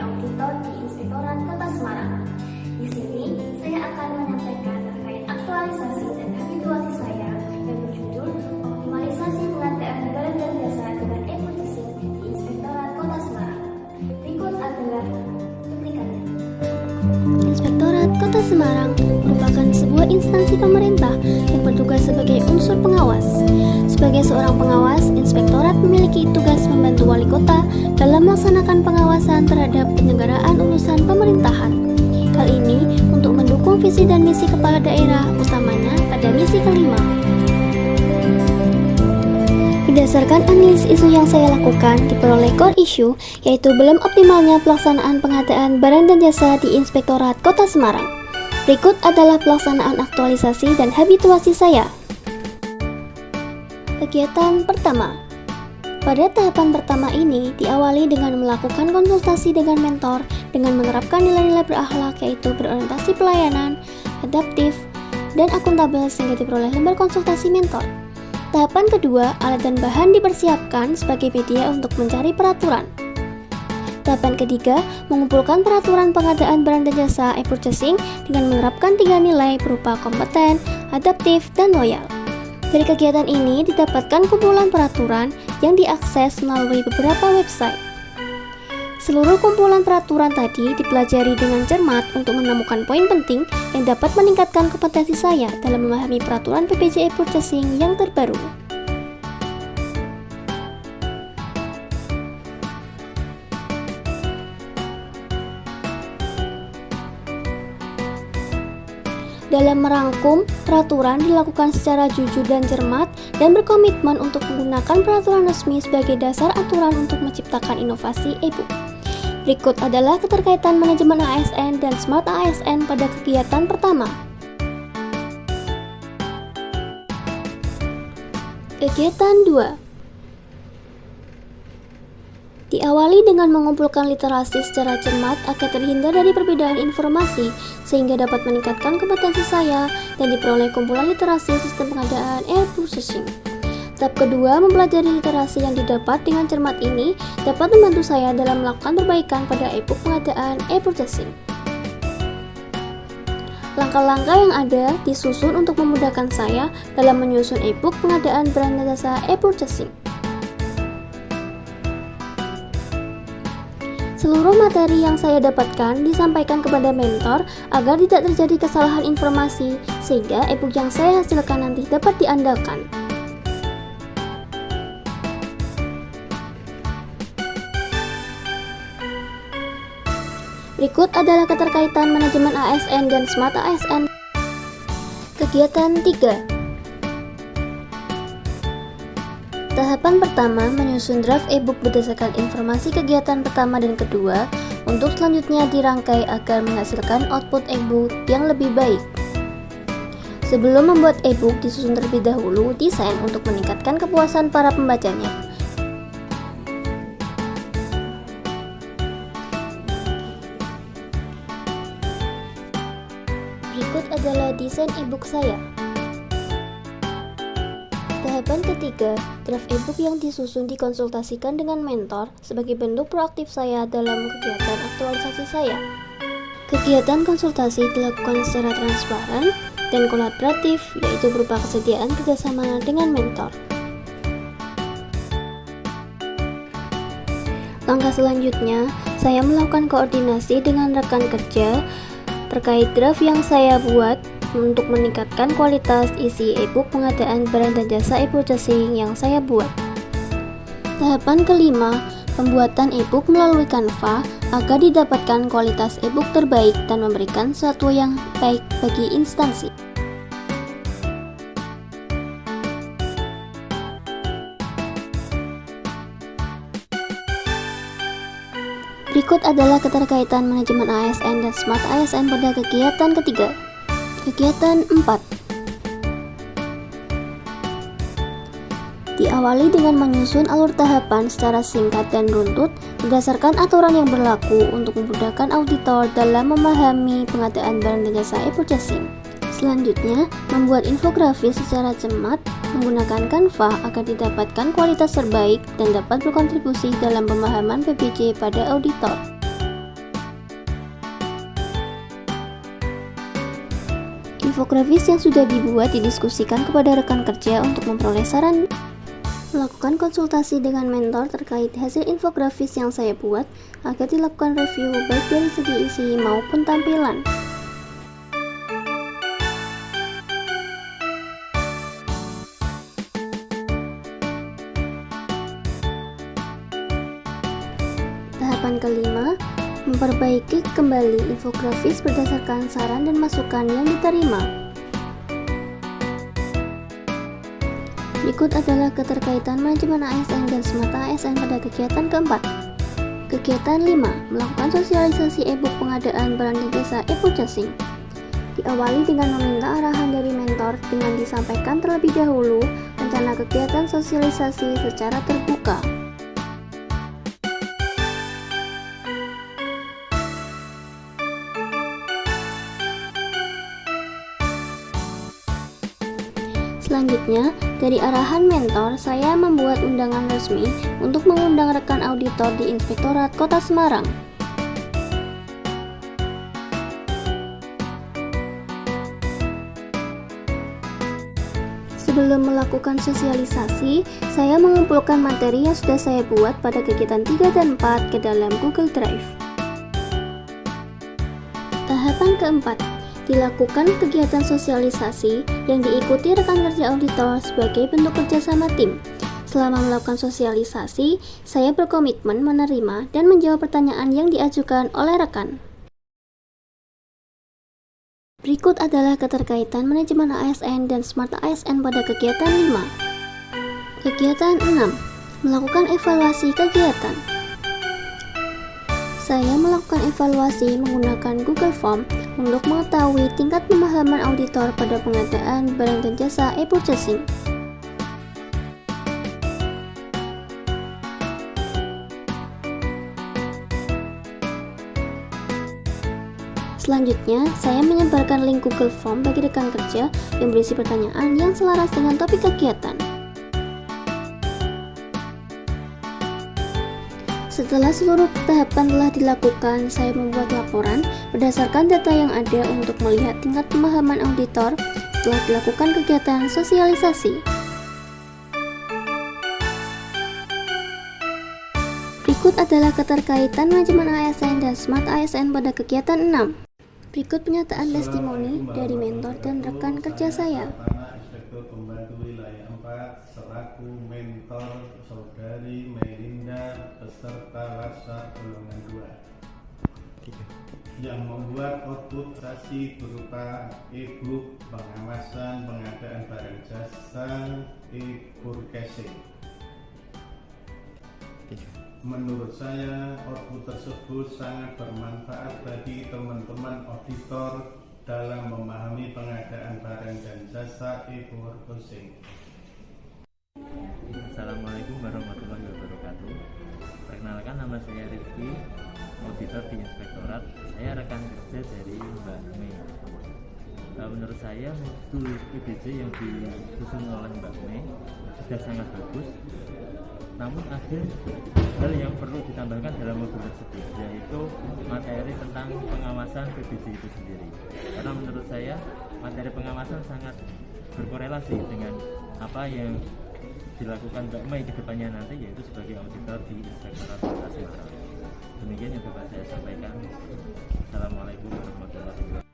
auditor di Inspektorat Kota Semarang. Di sini saya akan menyampaikan terkait aktualisasi dan habituasi saya yang berjudul Optimalisasi Pengadaan Barang dan Jasa dengan e-Purchasing di Inspektorat Kota Semarang. Berikut adalah cuplikannya. Inspektorat Kota Semarang merupakan sebuah instansi pemerintah yang bertugas sebagai unsur pengawas. Sebagai seorang pengawas, Inspektorat memiliki tugas membantu Wali Kota dalam melaksanakan pengawasan terhadap penyelenggaraan urusan pemerintahan. Hal ini untuk mendukung visi dan misi kepala daerah, utamanya pada misi kelima. Berdasarkan analisis isu yang saya lakukan, diperoleh core issue, yaitu belum optimalnya pelaksanaan pengadaan barang dan jasa di Inspektorat Kota Semarang. Berikut adalah pelaksanaan aktualisasi dan habituasi saya. Kegiatan pertama. Pada tahapan pertama ini diawali dengan melakukan konsultasi dengan mentor dengan menerapkan nilai-nilai berakhlak, yaitu berorientasi pelayanan, adaptif, dan akuntabel sehingga diperoleh lembar konsultasi mentor. Tahapan kedua, alat dan bahan dipersiapkan sebagai media untuk mencari peraturan. Tahapan ketiga, mengumpulkan peraturan pengadaan barang dan jasa e-purchasing dengan menerapkan 3 nilai berupa kompeten, adaptif, dan loyal. Dari kegiatan ini didapatkan kumpulan peraturan yang diakses melalui beberapa website. Seluruh kumpulan peraturan tadi dipelajari dengan cermat untuk menemukan poin penting yang dapat meningkatkan kompetensi saya dalam memahami peraturan PPJ e-Purchasing yang terbaru. Dalam merangkum, peraturan dilakukan secara jujur dan cermat dan berkomitmen untuk menggunakan peraturan resmi sebagai dasar aturan untuk menciptakan inovasi e-book. Berikut adalah keterkaitan manajemen ASN dan Smart ASN pada kegiatan pertama. Kegiatan 2. Diawali dengan mengumpulkan literasi secara cermat agar terhindar dari perbedaan informasi sehingga dapat meningkatkan kompetensi saya dan diperoleh kumpulan literasi sistem pengadaan e-purchasing. Tahap kedua, mempelajari literasi yang didapat dengan cermat ini dapat membantu saya dalam melakukan perbaikan pada e-book pengadaan e-purchasing. Langkah-langkah yang ada disusun untuk memudahkan saya dalam menyusun e-book pengadaan barang dan jasa e-purchasing. Seluruh materi yang saya dapatkan disampaikan kepada mentor agar tidak terjadi kesalahan informasi, sehingga e-book yang saya hasilkan nanti dapat diandalkan. Berikut adalah keterkaitan manajemen ASN dan Smart ASN. Kegiatan 3. Tahapan pertama, menyusun draft e-book berdasarkan informasi kegiatan pertama dan kedua, untuk selanjutnya dirangkai agar menghasilkan output e-book yang lebih baik. Sebelum membuat e-book, disusun terlebih dahulu desain untuk meningkatkan kepuasan para pembacanya. Berikut adalah desain e-book saya. Tahapan ketiga, draft e-book yang disusun dikonsultasikan dengan mentor sebagai bentuk proaktif saya dalam kegiatan aktualisasi saya. Kegiatan konsultasi dilakukan secara transparan dan kolaboratif, yaitu berupa kesediaan kerjasama dengan mentor. Langkah selanjutnya, saya melakukan koordinasi dengan rekan kerja terkait draft yang saya buat untuk meningkatkan kualitas isi e-book pengadaan barang dan jasa e-purchasing yang saya buat. Tahapan kelima, pembuatan e-book melalui Canva agar didapatkan kualitas e-book terbaik dan memberikan sesuatu yang baik bagi instansi. Berikut adalah keterkaitan manajemen ASN dan Smart ASN pada kegiatan ketiga. Kegiatan 4. Diawali dengan menyusun alur tahapan secara singkat dan runtut berdasarkan aturan yang berlaku untuk memudahkan auditor dalam memahami pengadaan barang dan jasa e-purchasing. Selanjutnya, membuat infografis secara cermat menggunakan Canva agar didapatkan kualitas terbaik dan dapat berkontribusi dalam pemahaman PPJ pada auditor. infografis yang sudah dibuat didiskusikan kepada rekan kerja untuk memperoleh saran. Melakukan konsultasi dengan mentor terkait hasil infografis yang saya buat agar dilakukan review baik dari segi isi maupun tampilan. Tahapan kelima, memperbaiki kembali infografis berdasarkan saran dan masukan yang diterima. Berikut adalah keterkaitan manajemen ASN dan Smart ASN pada kegiatan keempat. Kegiatan 5, melakukan sosialisasi e-book pengadaan barang dan jasa e-purchasing. Diawali dengan meminta arahan dari mentor dengan disampaikan terlebih dahulu rencana kegiatan sosialisasi secara terbuka. Selanjutnya, dari arahan mentor, saya membuat undangan resmi untuk mengundang rekan auditor di Inspektorat Kota Semarang. Sebelum melakukan sosialisasi, saya mengumpulkan materi yang sudah saya buat pada kegiatan 3 dan 4 ke dalam Google Drive. Tahapan keempat, dilakukan kegiatan sosialisasi yang diikuti rekan kerja auditor sebagai bentuk kerjasama tim. Selama melakukan sosialisasi, saya berkomitmen menerima dan menjawab pertanyaan yang diajukan oleh rekan. Berikut adalah keterkaitan manajemen ASN dan Smart ASN pada kegiatan 5. Kegiatan 6, melakukan evaluasi kegiatan. Saya melakukan evaluasi menggunakan Google Form untuk mengetahui tingkat pemahaman auditor pada pengadaan barang dan jasa e-purchasing. Selanjutnya, saya menyebarkan link Google Form bagi rekan kerja yang berisi pertanyaan yang selaras dengan topik kegiatan. Setelah seluruh tahapan telah dilakukan, saya membuat laporan berdasarkan data yang ada untuk melihat tingkat pemahaman auditor setelah dilakukan kegiatan sosialisasi. Berikut adalah keterkaitan manajemen ASN dan Smart ASN pada kegiatan 6. Berikut pernyataan testimoni dari mentor dan rekan kerja saya. Inspektur Pembantu Wilayah 4 selaku mentor saudari Melinda peserta Lasa golongan 2 yang membuat output sasi berupa e-book pengawasan pengadaan barang jasa e-purchasing. Menurut saya, output tersebut sangat bermanfaat bagi teman-teman auditor dalam memahami pengadaan barang dan jasa e-purchasing. Assalamualaikum warahmatullahi wabarakatuh. Perkenalkan, nama saya Rizky, auditor di Inspektorat. Saya rekan kerja dari Mbak Mei. Menurut saya modul PBJ yang disusun oleh Mbak Mei sudah sangat bagus. Namun ada hal yang perlu ditambahkan dalam modul tersebut, yaitu materi tentang pengawasan PBJ itu sendiri. Karena menurut saya materi pengawasan sangat berkorelasi dengan apa yang dilakukan Mbak Mei ke depannya nanti, yaitu sebagai auditor di Inspektorat Kota Semarang. Demikian yang dapat saya sampaikan. Assalamualaikum warahmatullahi wabarakatuh.